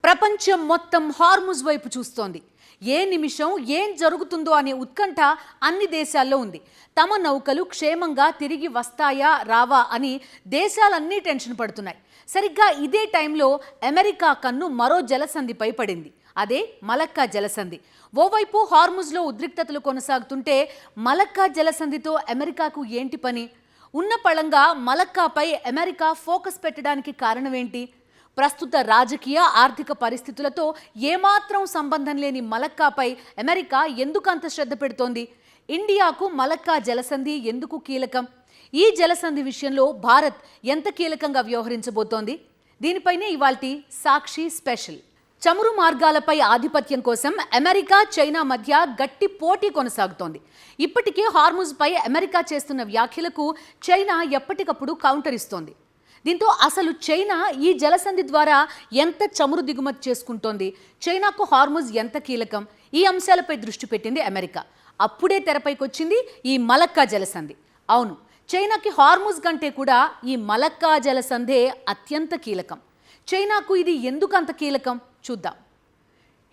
ప్రపంచం మొత్తం హార్ముజ్ వైపు చూస్తోంది. ఏ నిమిషం ఏం జరుగుతుందో అనే ఉత్కంఠ అన్ని దేశాల్లో ఉంది. తమ నౌకలు క్షేమంగా తిరిగి వస్తాయా రావా అని దేశాలన్నీ టెన్షన్ పడుతున్నాయి. సరిగ్గా ఇదే టైంలో అమెరికా కన్ను మరో జలసంధిపై పడింది. అదే మలక్కా జలసంధి. ఓవైపు హార్ముజ్లో ఉద్రిక్తతలు కొనసాగుతుంటే మలక్కా జలసంధితో అమెరికాకు ఏంటి పని? ఉన్న పళంగా మలక్కాపై అమెరికా ఫోకస్ పెట్టడానికి కారణమేంటి? ప్రస్తుత రాజకీయ ఆర్థిక పరిస్థితులతో ఏమాత్రం సంబంధం లేని మలక్కాపై అమెరికా ఎందుకు అంత శ్రద్ధ పెడుతోంది? ఇండియాకు మలక్కా జలసంధి ఎందుకు కీలకం? ఈ జలసంధి విషయంలో భారత్ ఎంత కీలకంగా వ్యవహరించబోతోంది? దీనిపైనే ఇవాల్టి సాక్షి స్పెషల్. చమురు మార్గాలపై ఆధిపత్యం కోసం అమెరికా చైనా మధ్య గట్టి పోటీ కొనసాగుతోంది. ఇప్పటికే హార్ముజ్పై అమెరికా చేస్తున్న వ్యాఖ్యలకు చైనా ఎప్పటికప్పుడు కౌంటర్ ఇస్తోంది. దీంతో అసలు చైనా ఈ జలసంధి ద్వారా ఎంత చమురు దిగుమతి చేసుకుంటోంది? చైనాకు హార్ముజ్ ఎంత కీలకం? ఈ అంశాలపై దృష్టి పెట్టింది అమెరికా. అప్పుడే తెరపైకి వచ్చింది ఈ మలక్కా జలసంధి. అవును, చైనాకి హార్ముజ్ కంటే కూడా ఈ మలక్కా జలసంధే అత్యంత కీలకం. చైనాకు ఇది ఎందుకు అంత కీలకం చూద్దాం.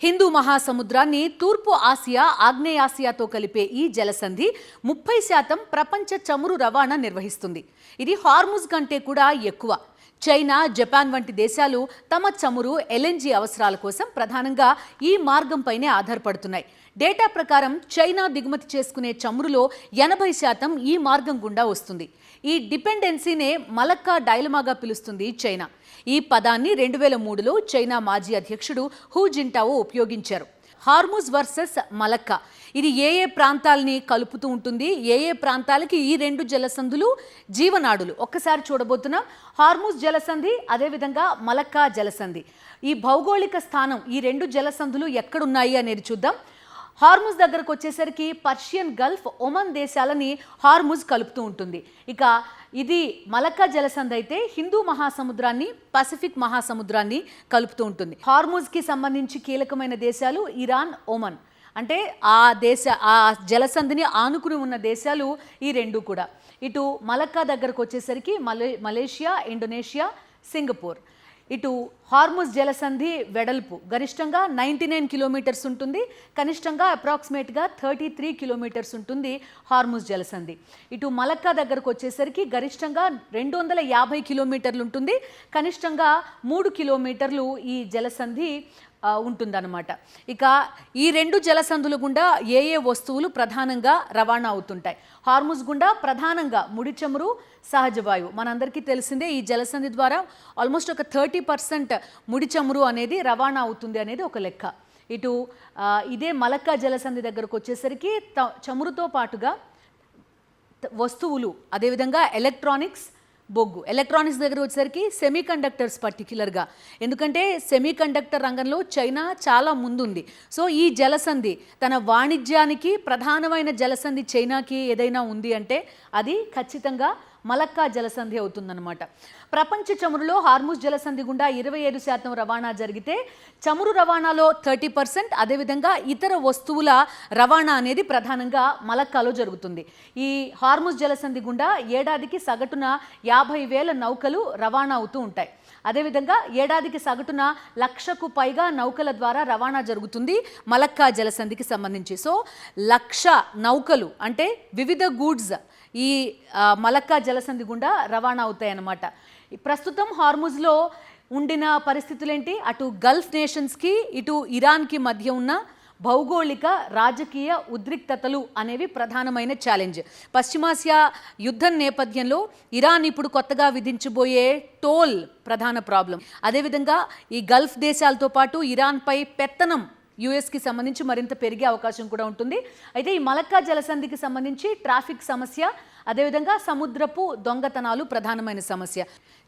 హిందూ మహాసముద్రాన్ని తూర్పు ఆసియా, ఆగ్నేయాసియాతో కలిపే ఈ జలసంధి 30% ప్రపంచ చమురు రవాణా నిర్వహిస్తుంది. ఇది హార్ముజ్ కంటే కూడా ఎక్కువ. చైనా, జపాన్ వంటి దేశాలు తమ చమురు, ఎల్ఎన్జీ అవసరాల కోసం ప్రధానంగా ఈ మార్గంపైనే ఆధారపడుతున్నాయి. డేటా ప్రకారం చైనా దిగుమతి చేసుకునే చమురులో 80% ఈ మార్గం గుండా వస్తుంది. ఈ డిపెండెన్సీనే మలక్కా డైలమాగా పిలుస్తుంది చైనా. ఈ పదాన్ని 2003లో చైనా మాజీ అధ్యక్షుడు హూ జింటావో ఉపయోగించారు. హార్ముజ్ వర్సెస్ మలక్కా, ఇది ఏ ప్రాంతాలని కలుపుతూ ఉంటుంది, ఏ ప్రాంతాలకి ఈ రెండు జలసంధులు జీవనాడులు ఒక్కసారి చూడబోతున్నాం. హార్ముజ్ జలసంధి, అదేవిధంగా మలక్కా జలసంధి. ఈ భౌగోళిక స్థానం, ఈ రెండు జలసంధులు ఎక్కడున్నాయి అనేది చూద్దాం. హార్ముజ్ దగ్గరకు వచ్చేసరికి పర్షియన్ గల్ఫ్, ఒమన్ దేశాలని హార్ముజ్ కలుపుతూ ఉంటుంది. ఇక ఇది మలక్కా జలసంధి అయితే హిందూ మహాసముద్రాన్ని, పసిఫిక్ మహాసముద్రాన్ని కలుపుతూ ఉంటుంది. హార్ముజ్కి సంబంధించి కీలకమైన దేశాలు ఇరాన్, ఒమన్. అంటే ఆ జలసంధిని ఆనుకుని ఉన్న దేశాలు ఈ రెండు కూడా. ఇటు మలక్కా దగ్గరకు వచ్చేసరికి మలేషియా, ఇండోనేషియా, సింగపూర్. ఇటు హార్ముజ్ జలసంధి వెడల్పు గరిష్టంగా 99 కిలోమీటర్స్ ఉంటుంది, కనిష్టంగా అప్రాక్సిమేట్గా 33 కిలోమీటర్స్ ఉంటుంది హార్ముజ్ జలసంధి. ఇటు మలక్కా దగ్గరకు వచ్చేసరికి గరిష్టంగా 250 కిలోమీటర్లు ఉంటుంది, కనిష్టంగా 3 కిలోమీటర్లు ఈ జలసంధి ఉంటుందన్నమాట. ఇక ఈ రెండు జలసంధుల గుండా ఏ వస్తువులు ప్రధానంగా రవాణా అవుతుంటాయి? హార్ముజ్ గుండా ప్రధానంగా ముడి చమురు, సహజ వాయువు. మనందరికీ తెలిసిందే ఈ జలసంధి ద్వారా ఆల్మోస్ట్ ఒక 30% ముడి చమురు అనేది రవాణా అవుతుంది అనేది ఒక లెక్క. ఇటు ఇదే మలక్కా జలసంధి దగ్గరకు వచ్చేసరికి చమురుతో పాటుగా వస్తువులు, అదేవిధంగా ఎలక్ట్రానిక్స్, బొగ్గు. ఎలక్ట్రానిక్స్ దగ్గర వచ్చేసరికి సెమీ కండక్టర్స్ పర్టిక్యులర్గా, ఎందుకంటే సెమీ కండక్టర్ రంగంలో చైనా చాలా ముందుంది. సో ఈ జలసంధి తన వాణిజ్యానికి ప్రధానమైన జలసంధి చైనాకి ఏదైనా ఉంది అంటే అది ఖచ్చితంగా మలక్కా జలసంధి అవుతుందన్నమాట. ప్రపంచ చమురులో హార్ముజ్ జలసంధి గుండా 25% రవాణా జరిగితే చమురు రవాణాలో 30%, అదేవిధంగా ఇతర వస్తువుల రవాణా అనేది ప్రధానంగా మలక్కాలో జరుగుతుంది. ఈ హార్ముజ్ జలసంధి గుండా ఏడాదికి సగటున 50,000 నౌకలు రవాణా అవుతూ ఉంటాయి. అదేవిధంగా ఏడాదికి సగటున 1,00,000కు పైగా నౌకల ద్వారా రవాణా జరుగుతుంది మలక్కా జలసంధికి సంబంధించి. సో 1,00,000 నౌకలు అంటే వివిధ గూడ్స్ ఈ మలక్కా జలసంధి గుండా రవాణా అవుతాయన్నమాట. ప్రస్తుతం హార్ముజ్లో ఉండిన పరిస్థితులేంటి? అటు గల్ఫ్ నేషన్స్కి, ఇటు ఇరాన్కి మధ్య ఉన్న భౌగోళిక రాజకీయ ఉద్రిక్తతలు అనేవి ప్రధానమైన ఛాలెంజ్. పశ్చిమాసియా యుద్ధం నేపథ్యంలో ఇరాన్ ఇప్పుడు కొత్తగా విధించబోయే టోల్ ప్రధాన ప్రాబ్లం. అదేవిధంగా ఈ గల్ఫ్ దేశాలతో పాటు ఇరాన్పై పెత్తనం యుఎస్కి సంబంధించి మరింత పెరిగే అవకాశం కూడా ఉంటుంది. అయితే ఈ మలక్కా జలసంధికి సంబంధించి ట్రాఫిక్ సమస్య, అదేవిధంగా సముద్రపు దొంగతనాలు ప్రధానమైన సమస్య.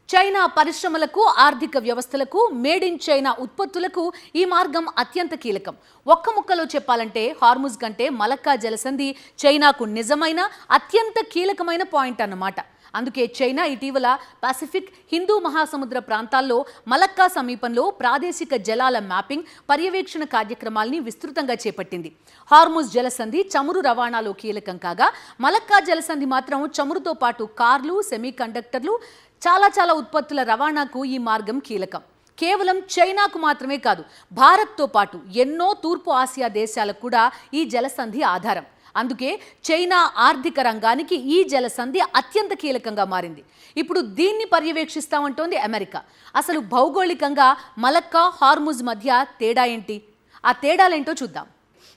చైనా పరిశ్రమలకు, ఆర్థిక వ్యవస్థలకు, మేడ్ ఇన్ చైనా ఉత్పత్తులకు ఈ మార్గం అత్యంత కీలకం. ఒక్క ముక్కలో చెప్పాలంటే హార్ముజ్ కంటే మలక్కా జలసంధి చైనాకు నిజమైన అత్యంత కీలకమైన పాయింట్ అన్నమాట. అందుకే చైనా ఇటీవల పసిఫిక్, హిందూ మహాసముద్ర ప్రాంతాల్లో మలక్కా సమీపంలో ప్రాదేశిక జలాల మ్యాపింగ్, పర్యవేక్షణ కార్యక్రమాల్ని విస్తృతంగా చేపట్టింది. హార్ముజ్ జలసంధి చమురు రవాణాలో కీలకం కాగా మలక్కా జలసంధి మాత్రం చమురుతో పాటు కార్లు, సెమీ కండక్టర్లు, చాలా ఉత్పత్తుల రవాణాకు ఈ మార్గం కీలకం. కేవలం చైనాకు మాత్రమే కాదు, భారత్తో పాటు ఎన్నో తూర్పు ఆసియా దేశాలకు కూడా ఈ జలసంధి ఆధారం. అందుకే చైనా ఆర్థిక రంగానికి ఈ జలసంధి అత్యంత కీలకంగా మారింది. ఇప్పుడు దీన్ని పర్యవేక్షిస్తామంటోంది అమెరికా. అసలు భౌగోళికంగా మలక్కా, హార్ముజ్ మధ్య తేడా ఏంటి? ఆ తేడాలేంటో చూద్దాం.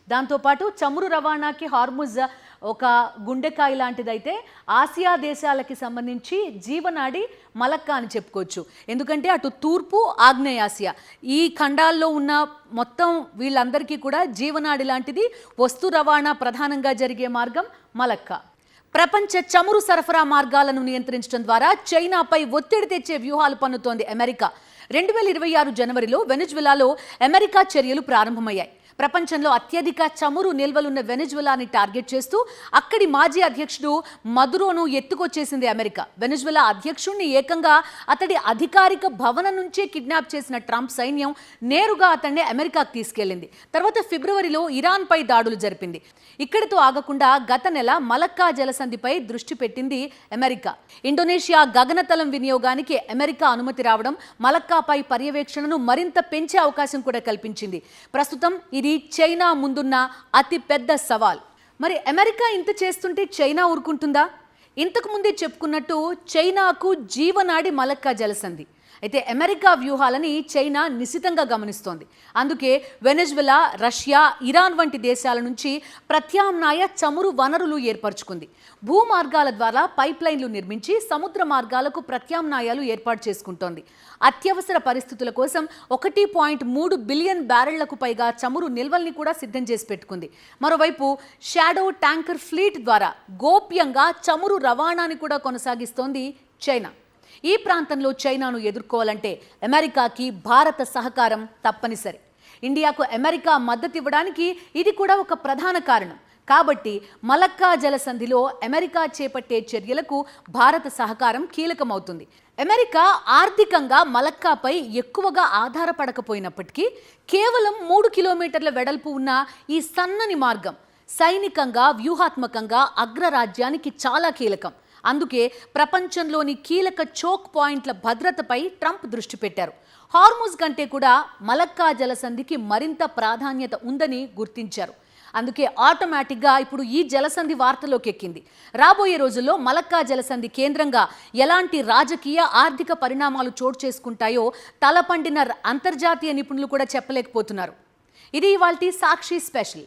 దాంతోపాటు చమురు రవాణాకి హార్ముజ్ ఒక గుండెకాయ లాంటిదైతే ఆసియా దేశాలకి సంబంధించి జీవనాడి మలక్కా అని చెప్పుకోవచ్చు. ఎందుకంటే అటు తూర్పు, ఆగ్నేయాసియా ఈ ఖండాల్లో ఉన్న మొత్తం వీళ్ళందరికీ కూడా జీవనాడి లాంటిది, వస్తు రవాణా ప్రధానంగా జరిగే మార్గం మలక్కా. ప్రపంచ చమురు సరఫరా మార్గాలను నియంత్రించడం ద్వారా చైనాపై ఒత్తిడి తెచ్చే వ్యూహాలు పన్నుతోంది అమెరికా. 2026 జనవరిలో వెనిజువెలాలో అమెరికా చర్యలు ప్రారంభమయ్యాయి. ప్రపంచంలో అత్యధిక చమురు నిల్వలున్న వెనిజువెలాని టార్గెట్ చేస్తూ అక్కడి మాజీ అధ్యక్షుడు మదురోను ఎత్తుకొచ్చేసింది అమెరికా. వెనిజువెలా అధ్యక్షుడిని ఏకంగా అతడి అధికారిక భవనం నుంచే కిడ్నాప్ చేసిన ట్రంప్ సైన్యం నేరుగా అతన్ని అమెరికాకు తీసుకెళ్లింది. తర్వాత ఫిబ్రవరిలో ఇరాన్పై దాడులు జరిపింది. ఇక్కడితో ఆగకుండా గత నెల మలక్కా జలసంధిపై దృష్టి పెట్టింది అమెరికా. ఇండోనేషియా గగనతలం వినియోగానికి అమెరికా అనుమతి రావడం మలక్కాపై పర్యవేక్షణను మరింత పెంచే అవకాశం కూడా కల్పించింది. ప్రస్తుతం ఇది చైనా ముందున్న అతి పెద్ద సవాల్. మరి అమెరికా ఇంత చేస్తుంటే చైనా ఊరుకుంటుందా? ఇంతకు ముందే చెప్పుకున్నట్టు చైనాకు జీవనాడి మలక్కా జలసంధి. అయితే అమెరికా వ్యూహాలని చైనా నిశితంగా గమనిస్తోంది. అందుకే వెనెజువెలా, రష్యా, ఇరాన్ వంటి దేశాల నుంచి ప్రత్యామ్నాయ చమురు వనరులు ఏర్పరచుకుంది. భూమార్గాల ద్వారా పైప్ లైన్లు నిర్మించి సముద్ర మార్గాలకు ప్రత్యామ్నాయాలు ఏర్పాటు చేసుకుంటోంది. అత్యవసర పరిస్థితుల కోసం 1.3 బిలియన్ బ్యారెళ్లకు పైగా చమురు నిల్వల్ని కూడా సిద్ధం చేసి పెట్టుకుంది. మరోవైపు షాడో ట్యాంకర్ ఫ్లీట్ ద్వారా గోప్యంగా చమురు రవాణాని కూడా కొనసాగిస్తోంది చైనా. ఈ ప్రాంతంలో చైనాను ఎదుర్కోవాలంటే అమెరికాకి భారత సహకారం తప్పనిసరి. ఇండియాకు అమెరికా మద్దతు ఇవ్వడానికి ఇది కూడా ఒక ప్రధాన కారణం. కాబట్టి మలక్కా జలసంధిలో అమెరికా చేపట్టే చర్యలకు భారత సహకారం కీలకమవుతుంది. అమెరికా ఆర్థికంగా మలక్కాపై ఎక్కువగా ఆధారపడకపోయినప్పటికీ కేవలం 3 కిలోమీటర్ల వెడల్పు ఉన్న ఈ సన్నని మార్గం సైనికంగా, వ్యూహాత్మకంగా అగ్రరాజ్యానికి చాలా కీలకం. అందుకే ప్రపంచంలోని కీలక చోక్ పాయింట్ల భద్రతపై ట్రంప్ దృష్టి పెట్టారు. హార్ముజ్ కంటే కూడా మలక్కా జలసంధికి మరింత ప్రాధాన్యత ఉందని గుర్తించారు. అందుకే ఆటోమేటిక్గా ఇప్పుడు ఈ జలసంధి వార్తలోకి ఎక్కింది. రాబోయే రోజుల్లో మలక్కా జలసంధి కేంద్రంగా ఎలాంటి రాజకీయ, ఆర్థిక పరిణామాలు చోటు చేసుకుంటాయో తలపండిన అంతర్జాతీయ నిపుణులు కూడా చెప్పలేకపోతున్నారు. ఇది ఇవాల్టి సాక్షి స్పెషల్.